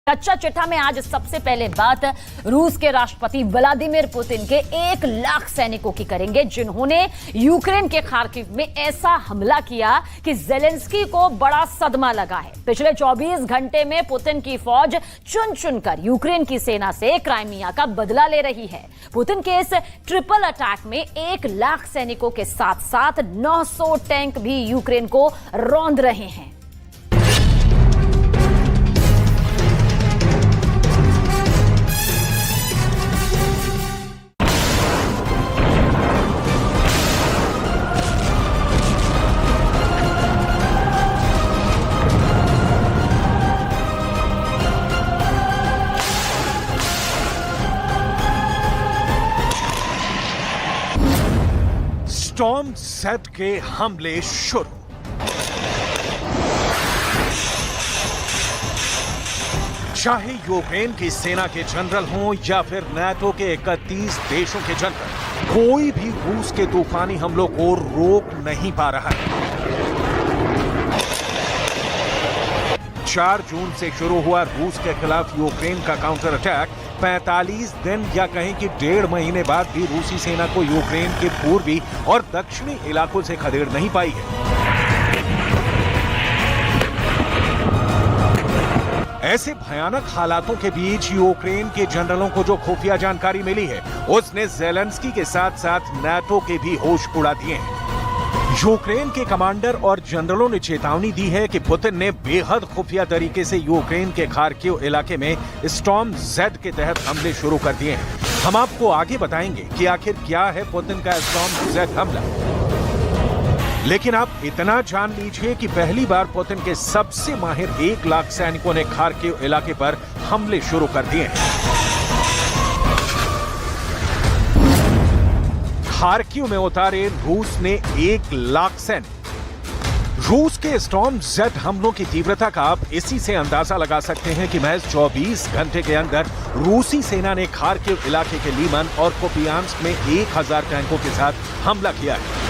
कच्चा चिट्ठा में आज सबसे पहले बात रूस के राष्ट्रपति व्लादिमीर पुतिन के 1 लाख सैनिकों की करेंगे, जिन्होंने यूक्रेन के खार्किव में ऐसा हमला किया कि जेलेंस्की को बड़ा सदमा लगा है। पिछले 24 घंटे में पुतिन की फौज चुन चुनकर यूक्रेन की सेना से क्राइमिया का बदला ले रही है। पुतिन के इस ट्रिपल अटैक में 1 लाख सैनिकों के साथ साथ 900 टैंक भी यूक्रेन को रौंद रहे हैं। स्टॉर्म ज़ेड के हमले शुरू। चाहे यूक्रेन की सेना के जनरल हों या फिर नाटो के 31 देशों के जनरल, कोई भी रूस के तूफानी हमलों को रोक नहीं पा रहा है। 4 जून से शुरू हुआ रूस के खिलाफ यूक्रेन का काउंटर अटैक 45 दिन या कहें कि 1.5 महीने बाद भी रूसी सेना को यूक्रेन के पूर्वी और दक्षिणी इलाकों से खदेड़ नहीं पाई है। ऐसे भयानक हालातों के बीच यूक्रेन के जनरलों को जो खुफिया जानकारी मिली है, उसने जेलेंस्की के साथ साथ नाटो के भी होश उड़ा दिए हैं। यूक्रेन के कमांडर और जनरलों ने चेतावनी दी है कि पुतिन ने बेहद खुफिया तरीके से यूक्रेन के खार्किव इलाके में स्टॉर्म ज़ेड के तहत हमले शुरू कर दिए हैं। हम आपको आगे बताएंगे कि आखिर क्या है पुतिन का स्टॉर्म ज़ेड हमला। लेकिन आप इतना जान लीजिए कि पहली बार पुतिन के सबसे माहिर 1 लाख सैनिकों ने खार्किव इलाके पर हमले शुरू कर दिए हैं। खार्किव में उतारे रूस ने 1 लाख सैनिक। रूस के स्टॉर्म ज़ेड हमलों की तीव्रता का आप इसी से अंदाजा लगा सकते हैं कि महज 24 घंटे के अंदर रूसी सेना ने खार्किव इलाके के लीमन और कुपियांस्क में 1000 टैंकों के साथ हमला किया है।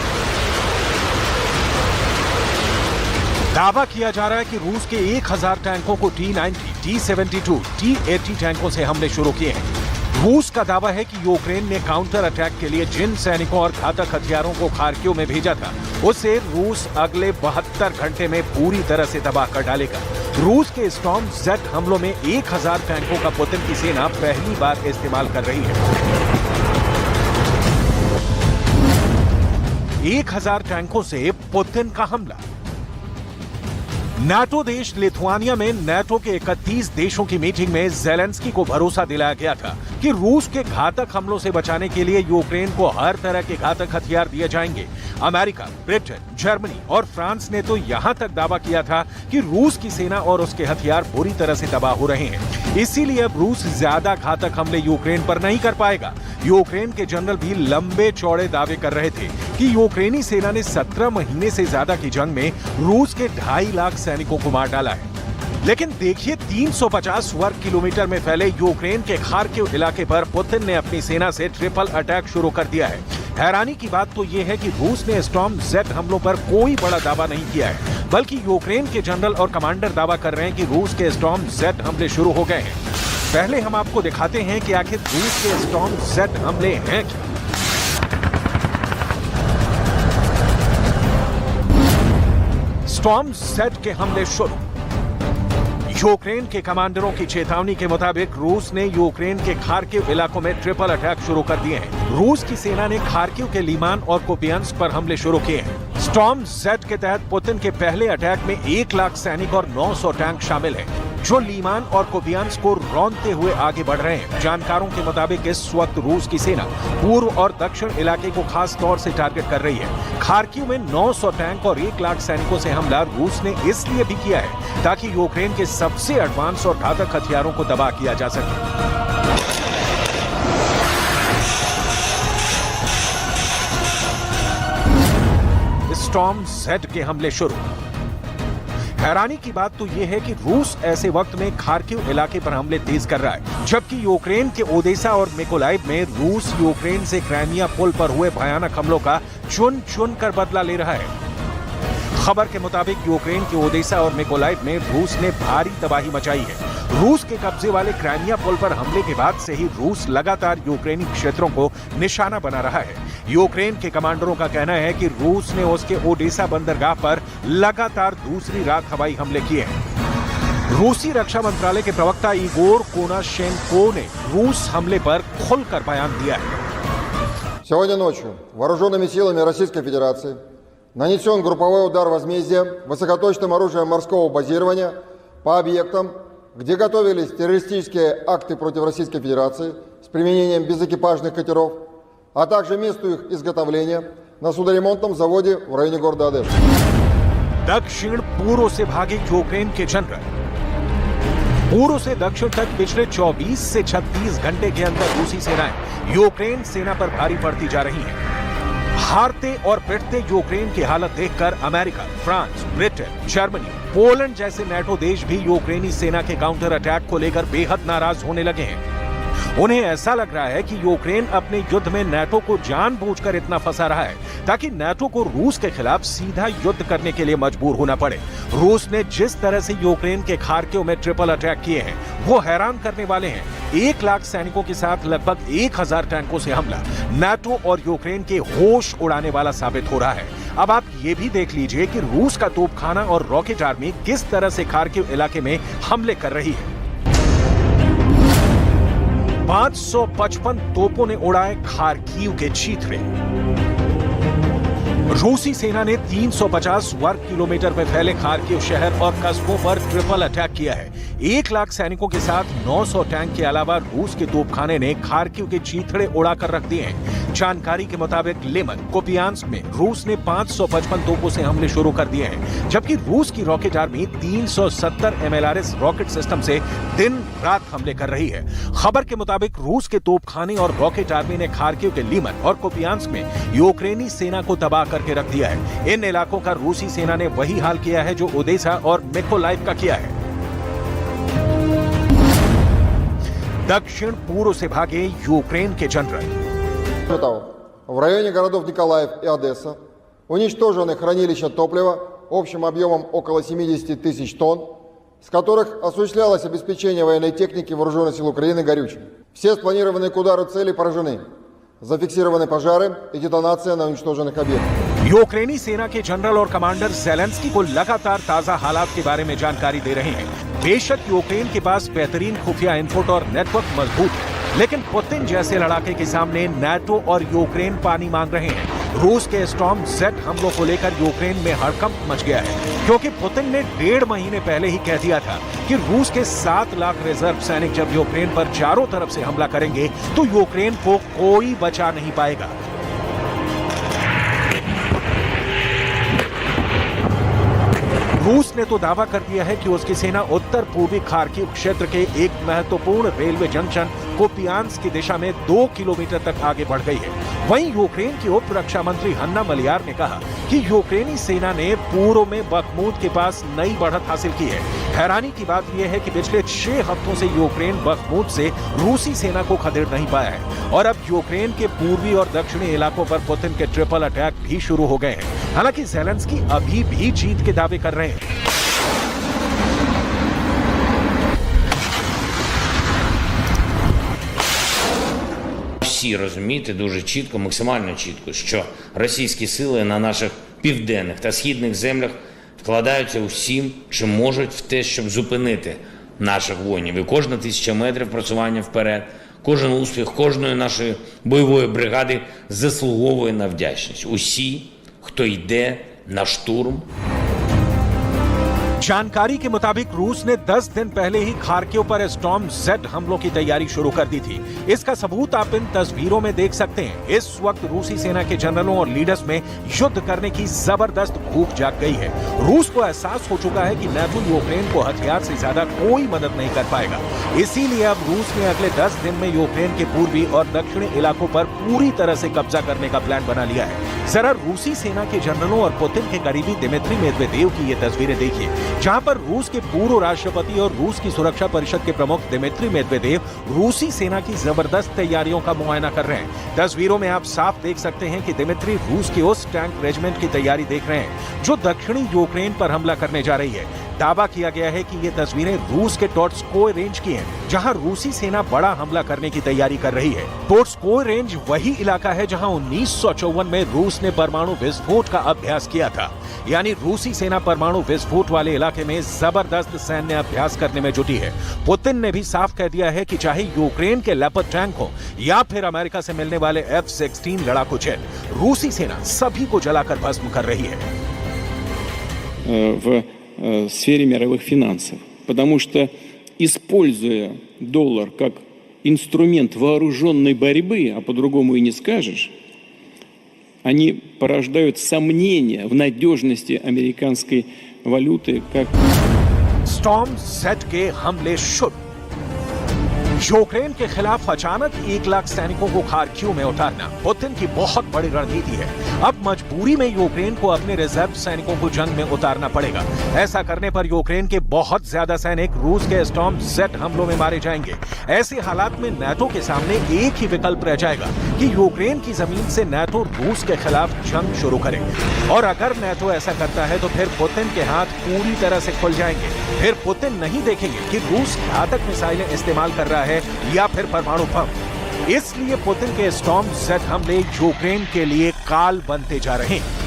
दावा किया जा रहा है कि रूस के 1000 टैंकों को T-90, T-72, T-80 टैंकों से हमले शुरू किए हैं। रूस का दावा है कि यूक्रेन ने काउंटर अटैक के लिए जिन सैनिकों और घातक हथियारों को खार्किव में भेजा था, उसे रूस अगले 72 घंटे में पूरी तरह से तबाह कर डालेगा। रूस के स्टॉर्म ज़ेड हमलों में 1000 टैंकों का पुतिन की सेना पहली बार इस्तेमाल कर रही है। 1000 टैंकों से पुतिन का हमला। नाटो देश लिथुआनिया में नाटो के 31 देशों की मीटिंग में जेलेंस्की को भरोसा दिलाया गया था कि रूस के घातक हमलों से बचाने के लिए यूक्रेन को हर तरह के घातक हथियार दिए जाएंगे। अमेरिका, ब्रिटेन, जर्मनी और फ्रांस ने तो यहां तक दावा किया था कि रूस की सेना और उसके हथियार बुरी तरह से तबाह हो रहे हैं। इसीलिए अब रूस ज्यादा घातक हमले यूक्रेन पर नहीं कर पाएगा। यूक्रेन के जनरल भी लंबे चौड़े दावे कर रहे थे कि यूक्रेनी सेना ने 17 महीने से ज्यादा की जंग में रूस के 2.5 लाख सैनिकों को मार डाला है। लेकिन देखिए, 350 वर्ग किलोमीटर में फैले यूक्रेन के खार्किव इलाके पर पुतिन ने अपनी सेना से ट्रिपल अटैक शुरू कर दिया है। हैरानी की बात तो यह है कि रूस ने स्टॉर्म ज़ेड हमलों पर कोई बड़ा दावा नहीं किया है, बल्कि यूक्रेन के जनरल और कमांडर दावा कर रहे हैं कि रूस के स्टॉर्म ज़ेड हमले शुरू हो गए हैं। पहले हम आपको दिखाते हैं कि आखिर रूस के स्टॉर्म ज़ेड हमले हैं क्या। स्टॉर्म ज़ेड के हमले शुरू। यूक्रेन के कमांडरों की चेतावनी के मुताबिक रूस ने यूक्रेन के खार्किव इलाकों में ट्रिपल अटैक शुरू कर दिए हैं। रूस की सेना ने खार्किव के लीमान और कुपियांस्क पर हमले शुरू किए हैं। स्टॉर्म ज़ेड के तहत पुतिन के पहले अटैक में 1 लाख सैनिक और 900 टैंक शामिल हैं, जो लीमान और कुपियांस्क को रौंदते हुए आगे बढ़ रहे हैं। जानकारों के मुताबिक इस वक्त रूस की सेना पूर्व और दक्षिण इलाके को खास तौर से टारगेट कर रही है। खार्किव में 900 टैंक और 1 लाख सैनिकों से हमला रूस ने इसलिए भी किया है ताकि यूक्रेन के सबसे एडवांस और घातक हथियारों को तबाह किया जा सके। स्टॉर्म ज़ेड के हमले शुरू। हैरानी की बात तो यह है कि रूस ऐसे वक्त में खार्किव इलाके पर हमले तेज कर रहा है, जबकि यूक्रेन के ओडेसा और मिकोलाइव में रूस यूक्रेन से क्राइमिया पुल पर हुए भयानक हमलों का चुन चुन कर बदला ले रहा है। खबर के मुताबिक यूक्रेन के ओडेसा और मिकोलाइव में रूस ने भारी तबाही मचाई है। रूस के कब्जे वाले क्राइमिया पुल पर हमले के बाद से ही रूस लगातार यूक्रेनी क्षेत्रों को निशाना बना रहा है। यूक्रेन के कमांडरों का कहना है कि रूस ने उसके ओडेसा बंदरगाह पर लगातार दूसरी रात हवाई हमले किए हैं। रूसी रक्षा मंत्रालय के प्रवक्ता इगोर कोनाशेंको ने रूस हमले पर खुलकर बयान दिया है। Сегодня ночью вооруженными силами Российской Федерации нанесен групповой удар возмездия высокоточным оружием морского базирования по объектам, где готовились террористические акты против Российской Федерации с применением безэкипажных катеров, а также месту их изготовления на судоремонтном заводе в районе города Одесса. दक्षिण पूर्व से भागे यूक्रेन के जनरल। पूर्व से दक्षिण तक पिछले 24 से 36 घंटे के अंदर रूसी सेनाएं यूक्रेन सेना पर भारी पड़ती जा रही हैं। हारते और पिटते यूक्रेन की हालत देखकर America, France, Britain, Germany, Poland जैसे नेटो देश भी यूक्रेनी सेना के काउंटर अटैक को लेकर बेहद नाराज होने लगे हैं। उन्हें ऐसा लग रहा है कि यूक्रेन अपने युद्ध में नेटो को जानबूझकर इतना फंसा रहा है ताकि नेटो को रूस के खिलाफ सीधा युद्ध करने के लिए मजबूर होना पड़े। रूस ने जिस तरह से यूक्रेन के खार्किव में ट्रिपल अटैक किए हैं वो हैरान करने वाले हैं। 1 लाख सैनिकों के साथ लगभग 1000 टैंकों से हमला नेटो और यूक्रेन के होश उड़ाने वाला साबित हो रहा है। अब आप ये भी देख लीजिए कि रूस का तोपखाना और रॉकेट आर्मी किस तरह से खार्किव इलाके में हमले कर रही है। 555 तोपों ने उड़ाए खार्किव के चीथड़े। रूसी सेना ने 350 वर्ग किलोमीटर में फैले खार्किव शहर और कस्बों पर ट्रिपल अटैक किया है। 1 लाख सैनिकों के साथ 900 टैंक के अलावा रूस के तोपखाने ने खार्किव के चीथड़े उड़ाकर रख दिए हैं। जानकारी के मुताबिक लिमन, कुपियांस्क में रूस ने 555 तोपों से हमले शुरू कर दिए हैं, जबकि रूस की rocket army 370 MLRS rocket system से दिन रात हमले कर रही है। खबर के मुताबिक रूस के तोपखाने और रॉकेट आर्मी ने खार्किव के लिमन और कुपियांस्क में यूक्रेनी सेना को तबाह करके रख दिया है। इन इलाकों का रूसी सेना ने वही हाल किया है जो ओडेसा और मिकोलाइव का किया है। दक्षिण पूर्व से भागे यूक्रेन के जनरल। В районе городов Николаев и Одесса уничтожены хранилища топлива общим объемом около 70 тысяч тонн, с которых осуществлялось обеспечение военной техники вооруженных сил Украины горючим. Все спланированные к удару цели поражены. Зафиксированы пожары и детонация на уничтоженных объектах. यूक्रेनी सेना के जनरल और कमांडर ज़ेलेंस्की को लगातार ताजा हालात के बारे में जानकारी दे रहे हैं। बेशक यूक्रेन के पास बेहतरीन खुफिया इनपुट और नेटवर्क मजबूत है, लेकिन पुतिन जैसे लड़ाके के सामने नाटो और यूक्रेन पानी मांग रहे हैं। रूस के स्टॉर्म जेड हमलों को लेकर यूक्रेन में हड़कंप मच गया है, क्योंकि पुतिन ने 1.5 महीने पहले ही कह दिया था कि रूस के 7 लाख रिजर्व सैनिक जब यूक्रेन पर चारों तरफ से हमला करेंगे तो यूक्रेन को कोई बचा नहीं पाएगा। रूस ने तो दावा कर दिया है कि उसकी सेना उत्तर पूर्वी खार्किव क्षेत्र के एक महत्वपूर्ण रेलवे जंक्शन कुपियांस्क की दिशा में 2 किलोमीटर तक आगे बढ़ गई है। वहीं यूक्रेन की उप रक्षा मंत्री हन्ना मलियार ने कहा कि यूक्रेनी सेना ने पूर्व में बखमूत के पास नई बढ़त हासिल की है। हैरानी की बात यह है कि पिछले 6 हफ्तों से यूक्रेन बखमूत से रूसी सेना को खदेड़ नहीं पाया है और अब यूक्रेन के पूर्वी और दक्षिणी इलाकों पर पुतिन के ट्रिपल अटैक भी शुरू हो गए हैं। हालांकि ज़ेलेंस्की अभी भी जीत के दावे कर रहे हैं। Всі розуміти дуже чітко, максимально чітко, що російські сили на наших південних та східних землях вкладаються усім, чим можуть в те, щоб зупинити наших воїнів. І кожна 1000 метрів просування вперед, кожен успіх кожної нашої бойової бригади заслуговує на вдячність. Усі, хто йде на штурм. जानकारी के मुताबिक रूस ने 10 दिन पहले ही खार्किव पर स्टॉर्म जेड हमलों की तैयारी शुरू कर दी थी। इसका सबूत आप इन तस्वीरों में देख सकते हैं। इस वक्त रूसी सेना के जनरलों और लीडर्स में युद्ध करने की जबरदस्त भूख जाग गई है। रूस को एहसास हो चुका है कि नाटो यूक्रेन को हथियार से ज्यादा कोई मदद नहीं कर पाएगा। इसीलिए अब रूस ने अगले 10 दिन में यूक्रेन के पूर्वी और दक्षिणी इलाकों पर पूरी तरह से कब्जा करने का प्लान बना लिया है। जरा रूसी सेना के जनरलों और पुतिन के करीबी दिमित्री मेदवेदेव की ये तस्वीरें देखिए। जहां पर रूस के पूर्व राष्ट्रपति और रूस की सुरक्षा परिषद के प्रमुख दिमित्री मेदवेदेव रूसी सेना की जबरदस्त तैयारियों का मुआयना कर रहे हैं। तस्वीरों में आप साफ देख सकते हैं कि दिमित्री रूस के उस टैंक रेजिमेंट की तैयारी देख रहे हैं जो दक्षिणी यूक्रेन पर हमला करने जा रही है। दावा किया गया है कि ये तस्वीरें रूस के टोट्स्कोय रेंज की हैं, जहां रूसी सेना बड़ा हमला करने की तैयारी कर रही है। टोट्स्कोय रेंज वही इलाका है जहां 1954 में रूस ने परमाणु विस्फोट का अभ्यास किया था। यानी रूसी सेना परमाणु विस्फोट वाले इलाके में जबरदस्त सैन्य अभ्यास करने में जुटी है। पुतिन ने भी साफ कह दिया है कि चाहे यूक्रेन के लेपर्ड टैंक हो या फिर अमेरिका से मिलने वाले F-16 लड़ाकू जेट, रूसी सेना सभी को जलाकर भस्म कर रही है। В сфере мировых финансов, потому что, используя доллар как инструмент вооруженной борьбы, а по-другому и не скажешь, они порождают сомнения в надежности американской валюты как... स्टॉर्म Z के हमले शुरू। यूक्रेन के खिलाफ अचानक 1 लाख सैनिकों को खार्किव में उतारना पुतिन की बहुत बड़ी रणनीति है। अब मजबूरी में यूक्रेन को अपने रिजर्व सैनिकों को जंग में उतारना पड़ेगा। ऐसा करने पर यूक्रेन के बहुत ज्यादा सैनिक रूस के स्टॉर्म Z हमलों में मारे जाएंगे। ऐसे हालात में नाटो के सामने एक ही विकल्प रह जाएगा कि यूक्रेन की जमीन से नाटो रूस के खिलाफ जंग शुरू करे। और अगर नाटो ऐसा करता है तो फिर पुतिन के हाथ पूरी तरह से खुल जाएंगे। फिर पुतिन नहीं देखेंगे कि रूस घातक मिसाइलें इस्तेमाल कर रहा है या फिर परमाणु बम। इसलिए पुतिन के स्टॉर्म Z हमले यूक्रेन के लिए काल बनते जा रहे हैं।